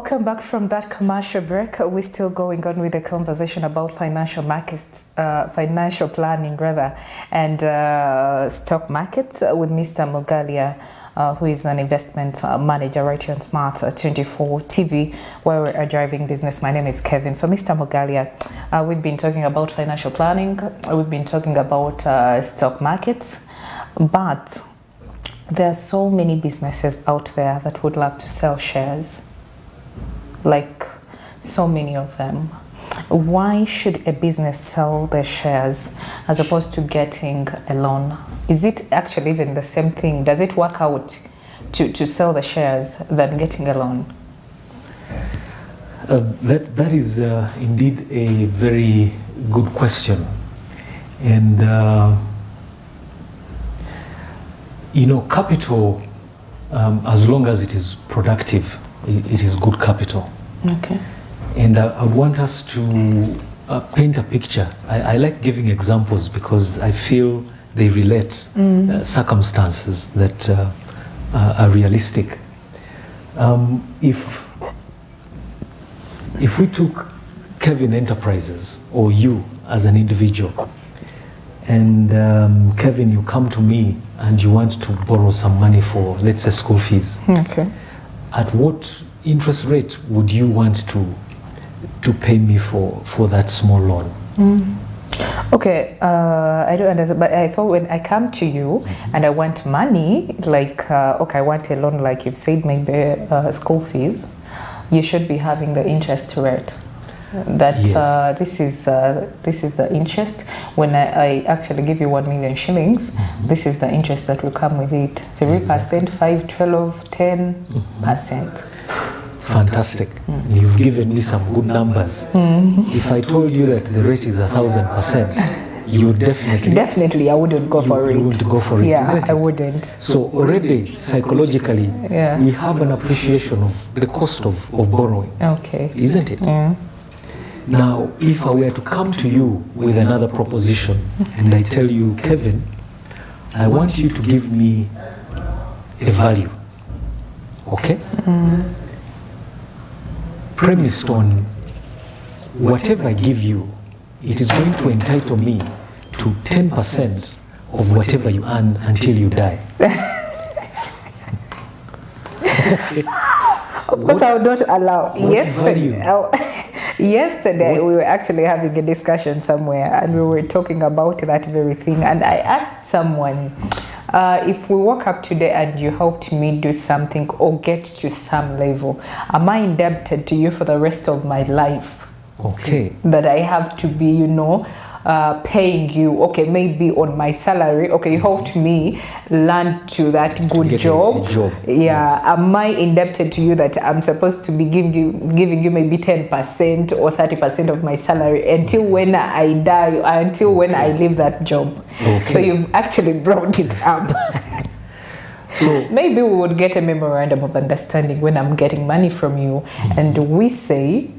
Welcome back from that commercial break. We're still going on with the conversation about financial markets, financial planning rather, and stock markets with Mr. Mugalia, who is an investment manager right here on Smart 24 TV, where we are driving business. My name is Kevin. So Mr. Mugalia, we've been talking about financial planning. We've been talking about stock markets, but there are so many businesses out there that would love to sell shares. Like so many of them. Why should a business sell their shares as opposed to getting a loan? Is it actually even the same thing? Does it work out to sell the shares than getting a loan? That is indeed a very good question. And capital, as long as it is productive, it is good capital. Okay. And I want us to paint a picture. I like giving examples because I feel they relate circumstances that are realistic. If we took Kevin Enterprises, or you as an individual, and Kevin, you come to me and you want to borrow some money for, let's say, school fees. Okay. At what interest rate would you want to pay me for that small loan? Okay, I don't understand, but I thought when I come to you and I want money, like, okay, I want a loan, like you've said, maybe school fees, you should be having the interest rate. That yes. This is the interest. When I actually give you 1 million shillings, this is the interest that will come with it. 3%, 5, 12, 10%. Fantastic. You've given me some good numbers. If I told you that the rate is 1,000%, you would definitely I wouldn't go for it. You wouldn't go for it, yeah, isn't it? I wouldn't. So already psychologically, we have an appreciation of the cost of borrowing. Okay. Isn't it? Now, if I were to come to you with another proposition and I tell you, Kevin, I want you to give me a value, okay? Premised on whatever I give you, it is going to entitle me to 10% of whatever you earn until you die. Of course, I would not allow. Yesterday, we were actually having a discussion somewhere and we were talking about that very thing. And I asked someone, if we woke up today and you helped me do something or get to some level, am I indebted to you for the rest of my life? Okay. That I have to be, paying you, okay, maybe on my salary, okay, you helped me land to that good job. Yeah, yes. Am I indebted to you that I'm supposed to be giving you maybe 10% or 30% of my salary until when I die, until when I leave that job? Okay. So you've actually brought it up. So maybe we would get a memorandum of understanding when I'm getting money from you, and we say,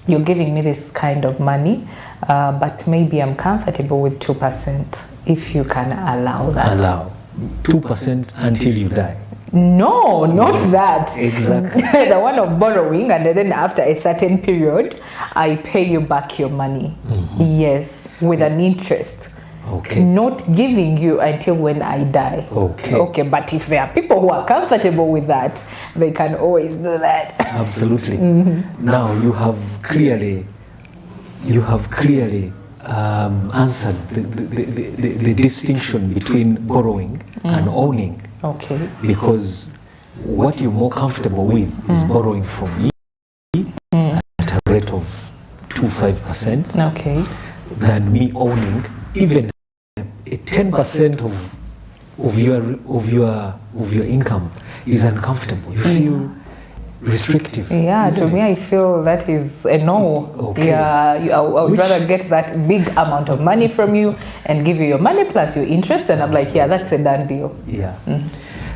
you're giving me this kind of money, but maybe I'm comfortable with 2%, if you can allow that. Allow 2% until you die. No, not that. Exactly. The one of borrowing, and then after a certain period, I pay you back your money. Yes, with an interest. Okay. Not giving you until when I die. Okay. Okay, but if there are people who are comfortable with that, they can always do that. Absolutely. Now you have clearly answered the distinction between borrowing and owning. Okay. Because what you're more comfortable with is borrowing from me at a rate of 2.5%. Okay. Than me owning even a 10% of your income is uncomfortable. You feel restrictive. Yeah, to me, I feel that is a no. Okay. Yeah, I would rather get that big amount of money from you and give you your money plus your interest, and I'm like, yeah, that's a done deal. Yeah.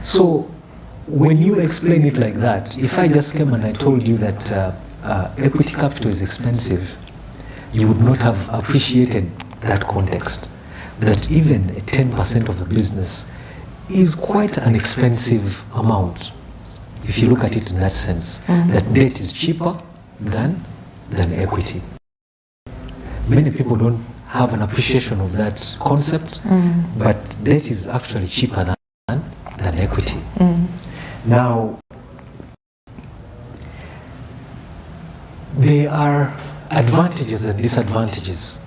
So when you explain it like that, if I just came and I told you that equity capital is expensive, you would not have appreciated that context, that even a 10% of a business is quite an expensive amount. if you look at it in that sense, that debt is cheaper than equity. Many people don't have an appreciation of that concept, but debt is actually cheaper than equity. Now, there are advantages and disadvantages.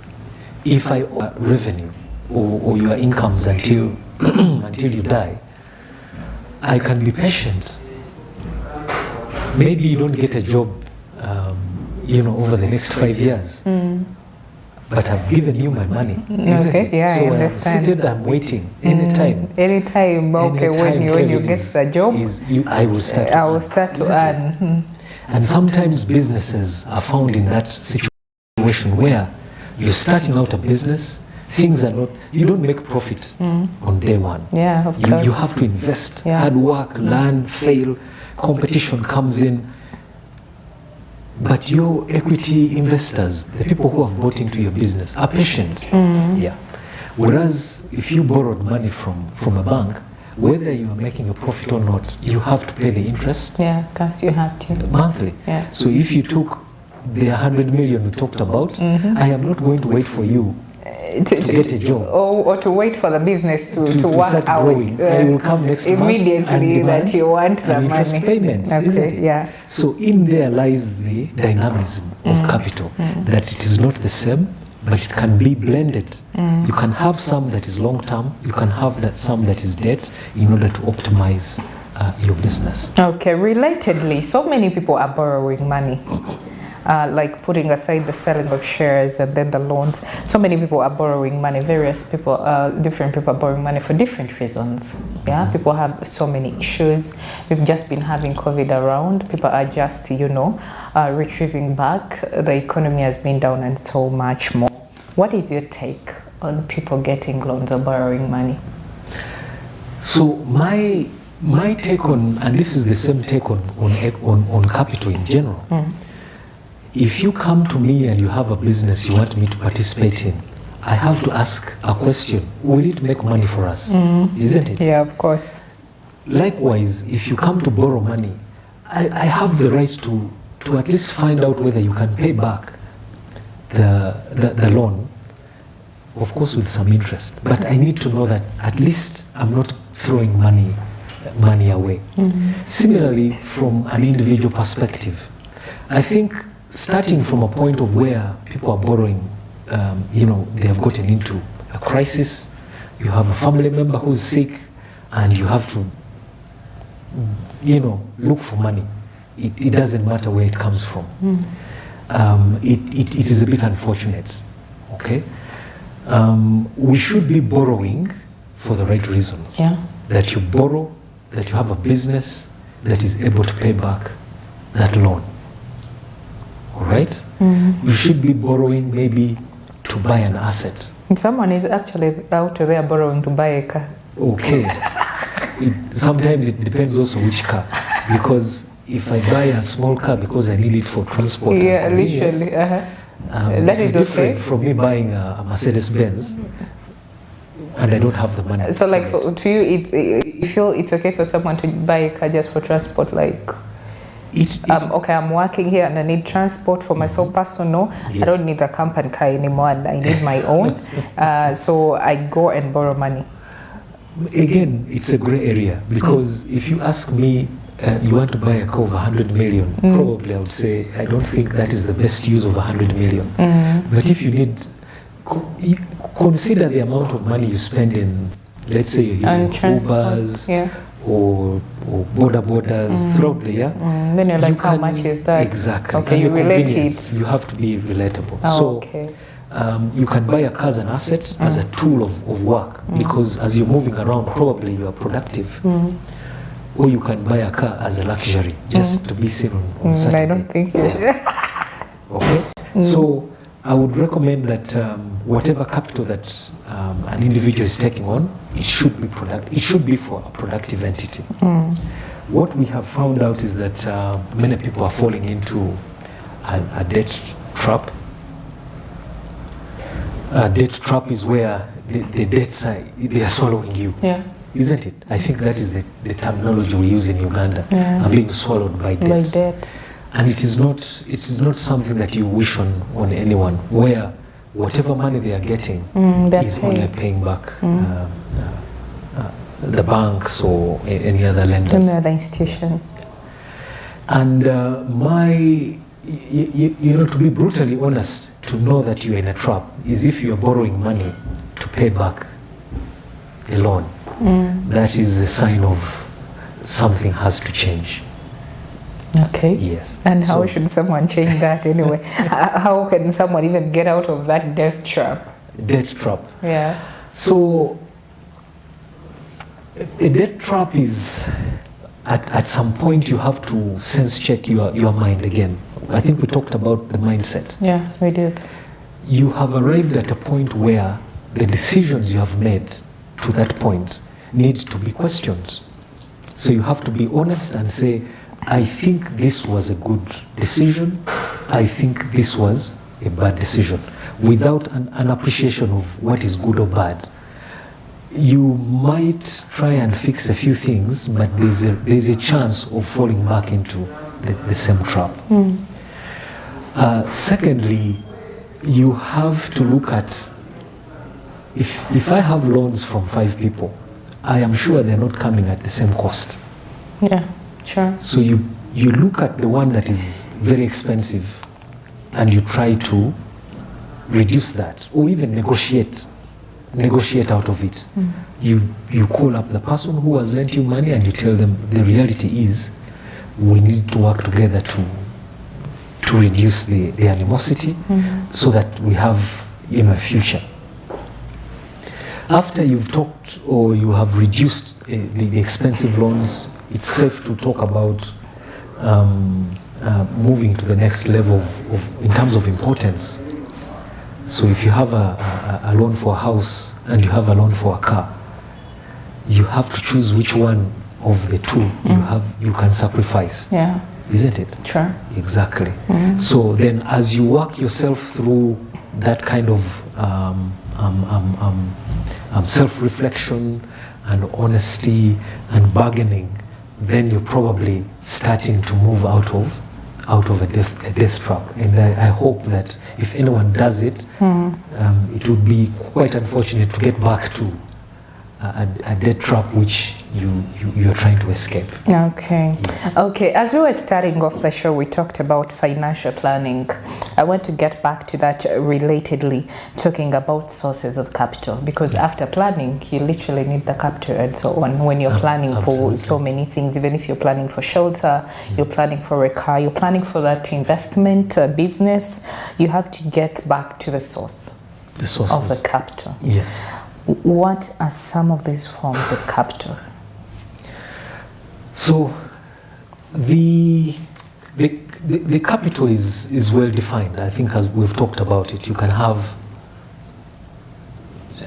If I owe revenue or your incomes until until you die, I can be patient. Maybe you don't get a job, over the next 5 years. But I've given you my money, isn't it? Yeah, so I understand. I'm seated, I'm waiting. Anytime. Anytime, okay, when you get the job, I will start to earn. And sometimes businesses are found in that situation where you're starting out a business, things are not, you don't make profit on day one. Yeah, of course. You have to invest, hard work, learn, fail, competition comes in. But your equity investors, the people who have bought into your business, are patient. Yeah. Whereas if you borrowed money from a bank, whether you are making a profit or not, you have to pay the interest. Yeah, because you have to. Monthly. Yeah. So if you took the 100 million we talked about, I am not going to wait for you to get a job. Or to wait for the business to work out. I will come next month immediately that you want the an interest money. payment, isn't it? Yeah. So in there lies the dynamism of capital, that it is not the same, but it can be blended. You can have some that is long term, you can have some that is debt in order to optimize your business. Okay, relatedly, so many people are borrowing money. Like putting aside the selling of shares and then the loans, so many people are borrowing money. Various people, different people are borrowing money for different reasons. Yeah, people have so many issues. We've just been having COVID around. People are just, retrieving back. The economy has been down and so much more. What is your take on people getting loans or borrowing money? So my take on, and this is the same take on capital in general. If you come to me and you have a business you want me to participate in, I have to ask a question. Will it make money for us? Isn't it? Yeah, of course. Likewise, if you come to borrow money, I have the right to at least find out whether you can pay back the loan, of course with some interest. But I need to know that at least I'm not throwing money away. Similarly, from an individual perspective, I think starting from a point of where people are borrowing, they have gotten into a crisis, you have a family member who's sick, and you have to, look for money. It doesn't matter where it comes from. It is a bit unfortunate, okay? We should be borrowing for the right reasons. Yeah. That you borrow, that you have a business that is able to pay back that loan. All right? You should be borrowing maybe to buy an asset. Someone is actually out there borrowing to buy a car. Okay. Sometimes it depends also which car. Because if I buy a small car because I need it for transport, yeah, literally. That is different okay. from me buying a Mercedes Benz and I don't have the money. So, like, to you, you feel it's okay for someone to buy a car just for transport, like? Okay, I'm working here and I need transport for myself personal. Yes. I don't need a company car anymore and I need my own. So I go and borrow money. Again, it's a gray area because if you ask me, you want to buy a car of 100 million, probably I would say, I don't think that is the best use of 100 million. But if you need, consider the amount of money you spend in, let's say you're using Ubers, or borders throughout the year. Then you're like, how much is that? Exactly. Okay, and you relate it. You have to be relatable. Okay. You can buy a car as an asset, as a tool of work, because as you're moving around, probably you are productive. Or you can buy a car as a luxury, just to be seen on Saturday. I don't think you should. Okay. So I would recommend that whatever capital that an individual is taking on, it should be it should be for a productive entity. What we have found out is that many people are falling into a debt trap. A debt trap is where the debts they are swallowing you. Yeah. isn't it? I think that is the terminology we use in Uganda. Yeah. Are being swallowed by debts. By debt. And it is not something that you wish on anyone, where whatever money they are getting is only paying back the banks or any other lenders. Any other institution. And to be brutally honest, to know that you're in a trap is if you're borrowing money to pay back a loan. That is a sign of something has to change. Okay. Yes. And how should someone change that anyway? How can someone even get out of that debt trap? Debt trap. Yeah. So a debt trap is at some point you have to sense check your mind again. I think we talked about the mindset. Yeah, we did. You have arrived at a point where the decisions you have made to that point need to be questioned. So you have to be honest and say, I think this was a good decision. I think this was a bad decision, without an appreciation of what is good or bad. You might try and fix a few things, but there's a chance of falling back into the same trap. Secondly, you have to look at, if I have loans from 5 people, I am sure they're not coming at the same cost. Yeah, sure. So you look at the one that is very expensive and you try to reduce that, or even negotiate out of it. You call up the person who has lent you money and you tell them the reality is we need to work together to reduce the animosity so that we have a future. After you've talked or you have reduced the expensive loans, it's safe to talk about moving to the next level in terms of importance. So if you have a loan for a house and you have a loan for a car, you have to choose which one of the two you can sacrifice. Yeah. Isn't it? Sure. Exactly. So then as you work yourself through that kind of self-reflection and honesty and bargaining, then you're probably starting to move out of a death trap. And I hope that if anyone does it, it would be quite unfortunate to get back to a death trap which you're trying to escape. Okay. Yes. Okay, as we were starting off the show, we talked about financial planning. I want to get back to that relatedly, talking about sources of capital, because after planning, you literally need the capital and so on when you're planning for so many things. Even if you're planning for shelter, you're planning for a car, you're planning for that investment business, you have to get back to the source of the capital. Yes. What are some of these forms of capital? So the capital is well defined. I think as we've talked about it, you can have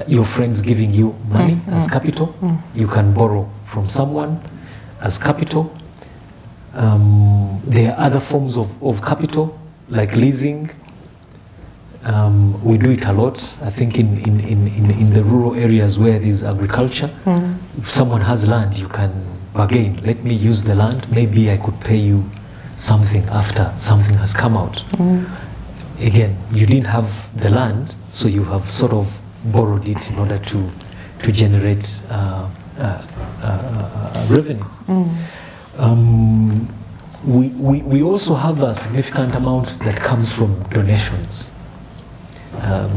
your friends giving you money as capital. You can borrow from someone as capital. There are other forms of capital like leasing. We do it a lot. I think in the rural areas where there's agriculture, if someone has land, you can bargain. Let me use the land. Maybe I could pay you something after something has come out. Again, you didn't have the land, so you have sort of borrowed it in order to generate revenue. We also have a significant amount that comes from donations.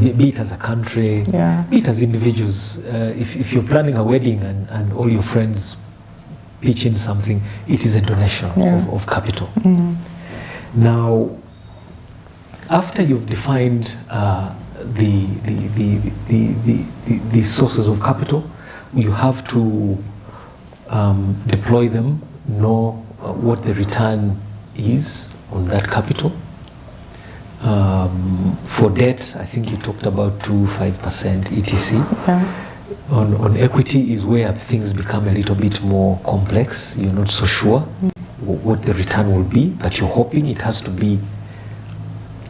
Be it as a country, be it as individuals. If you're planning a wedding and all your friends pitch in something, it is a donation of capital. Now, after you've defined the sources of capital, you have to deploy them, know what the return is on that capital. For debt, I think you talked about 5% etc. On equity is where things become a little bit more complex. You're not so sure what the return will be, but you're hoping it has to be,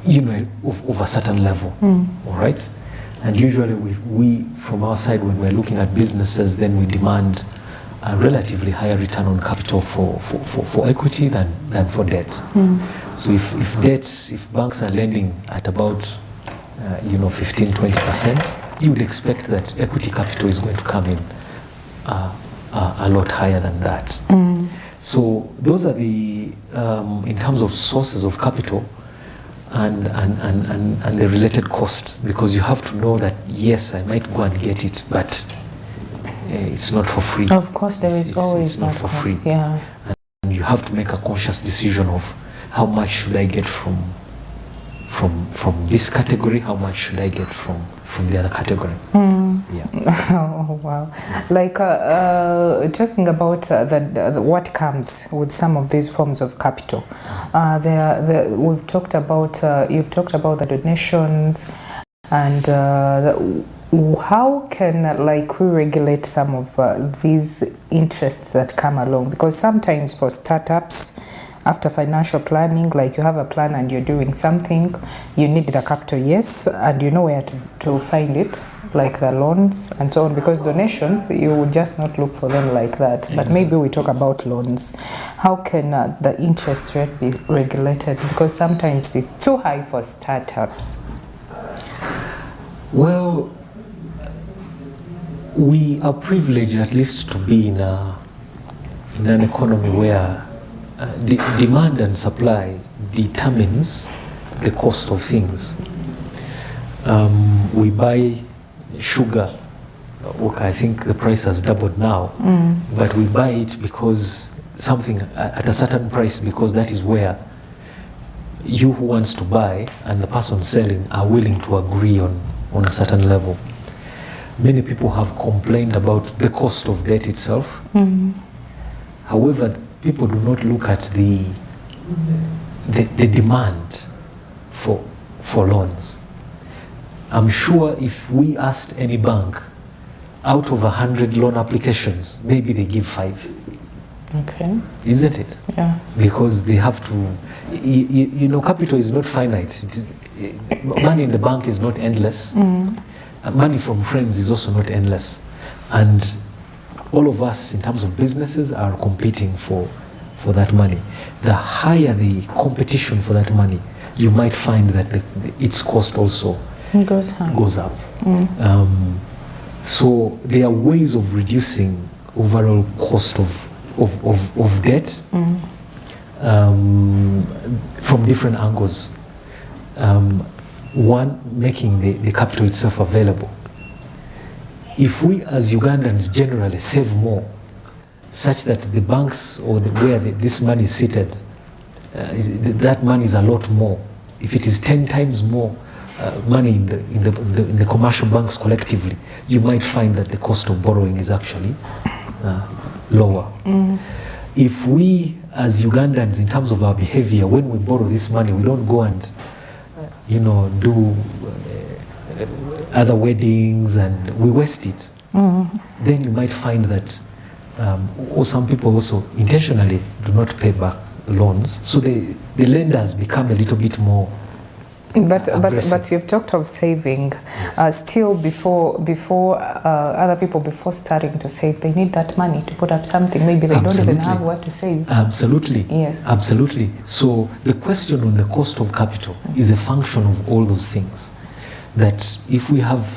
of a certain level. All right. And usually we from our side, when we're looking at businesses, then we demand a relatively higher return on capital for equity than for debt. So if banks are lending at about 15-20%, you would expect that equity capital is going to come in a lot higher than that. So those are the in terms of sources of capital and the related cost, because you have to know that yes, I might go and get it, but it's not for free. Of course, there is always it's not for free. Yeah. And you have to make a conscious decision of how much should I get from this category, how much should I get from the other category. Yeah. Oh wow! Like talking about what comes with some of these forms of capital. We've talked about you've talked about the donations, and how can we regulate some of these interests that come along? Because sometimes for startups, after financial planning, like you have a plan and you're doing something, you need the capital, yes, and you know where to find it, like the loans and so on, because donations, you would just not look for them like that. Exactly. But maybe we talk about loans. How can the interest rate be regulated? Because sometimes it's too high for startups. Well, we are privileged at least to be in an economy where demand and supply determines the cost of things. We buy sugar. Okay, I think the price has doubled now, but we buy it because something at a certain price, because that is where you who wants to buy and the person selling are willing to agree on a certain level. Many people have complained about the cost of debt itself. However, people do not look at the demand for loans. I'm sure if we asked any bank, out of 100 loan applications, maybe they give 5. Okay. Isn't it? Yeah. Because they have to, capital is not finite. Money in the bank is not endless. Money from friends is also not endless. And all of us, in terms of businesses, are competing for that money. The higher the competition for that money, you might find that its cost also goes up. So there are ways of reducing overall cost of debt from different angles. One, making the capital itself available. If we as Ugandans generally save more, such that the banks or where this money is seated, that money is a lot more. If it is 10 times more money in the commercial banks collectively, you might find that the cost of borrowing is actually lower. If we as Ugandans, in terms of our behavior, when we borrow this money, we don't go and do other weddings and we waste it, then you might find that or some people also intentionally do not pay back loans, so the lenders become a little bit more but you've talked of saving. Still, before other people, before starting to save, they need that money to put up something. Maybe they don't even have what to save. Absolutely. Yes. Absolutely. So the question on the cost of capital is a function of all those things. That if we have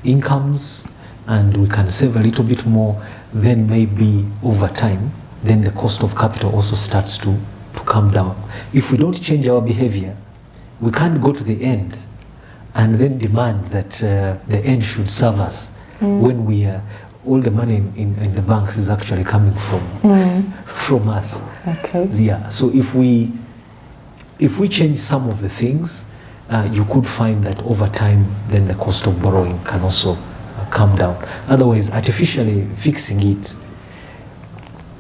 incomes and we can save a little bit more, then maybe over time, then the cost of capital also starts to come down. If we don't change our behavior, we can't go to the end and then demand that the end should serve us when we all the money in the banks is actually coming from us. Okay. Yeah. So if we change some of the things, you could find that over time, then the cost of borrowing can also come down. Otherwise, artificially fixing it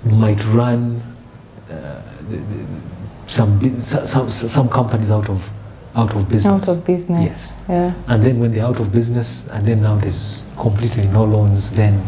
might run some companies out of business. Out of business. Yes. Yeah. And then when they're out of business, and then now there's completely no loans, then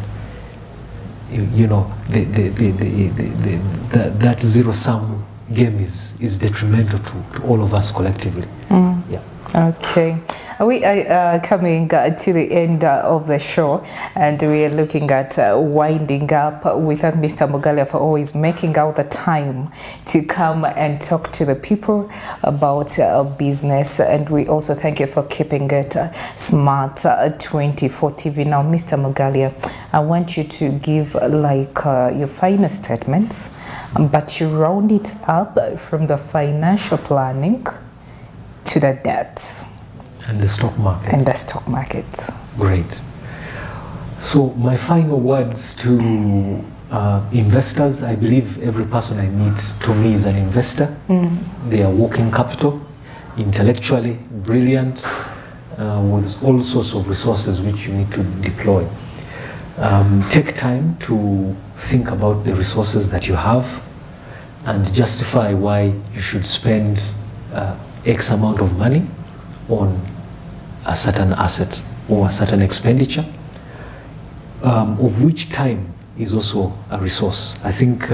that zero-sum game is detrimental to all of us collectively. Mm. Yeah. Okay, we are coming to the end of the show, and we are looking at winding up. We thank Mr. Mugalia for always making out the time to come and talk to the people about business, and we also thank you for keeping it smart 24 TV. Now, Mr. Mugalia, I want you to give your final statements, but you round it up from the financial planning to the debt and the stock market. And the stock market. Great. So my final words to investors, I believe every person I meet to me is an investor. They are working capital, intellectually brilliant, with all sorts of resources which you need to deploy. Take time to think about the resources that you have and justify why you should spend X amount of money on a certain asset or a certain expenditure, of which time is also a resource. I think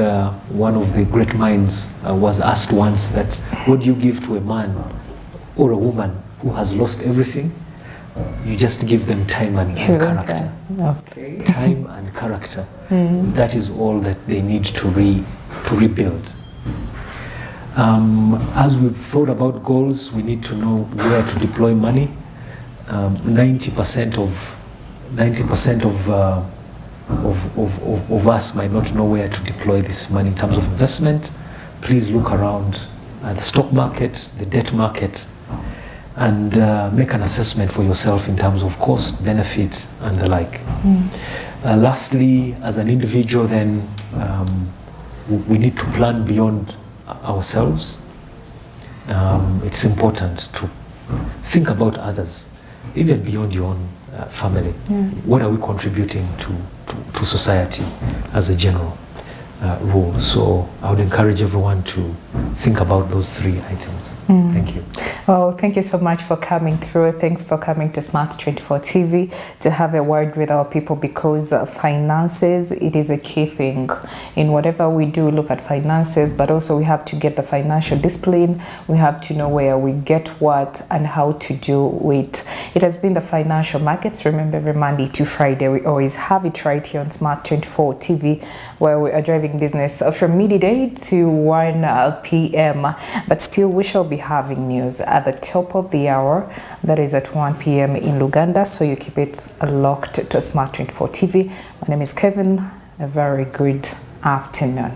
one of the great minds was asked once that, what do you give to a man or a woman who has lost everything? You just give them time and character. Okay. Time and character. That is all that they need to rebuild. As we've thought about goals, we need to know where to deploy money. 90% of us might not know where to deploy this money in terms of investment. Please look around the stock market, the debt market, and make an assessment for yourself in terms of cost, benefit, and the like. Lastly, as an individual, then we need to plan beyond ourselves. It's important to think about others, even beyond your own family. What are we contributing to society as a general rule? So I would encourage everyone to think about those three items. Thank you. Oh, thank you so much for coming through. Thanks for coming to Smart 24 TV to have a word with our people, because finances, it is a key thing. In whatever we do, look at finances, but also we have to get the financial discipline. We have to know where we get what and how to do it. It has been the financial markets. Remember, every Monday to Friday, we always have it right here on Smart 24 TV, where we are driving business from midday to 1 p.m. But still, we shall be having news at the top of the hour, that is at 1 p.m. in Luganda, so you keep it locked to Smart 24 TV. My name is Kevin. A very good afternoon.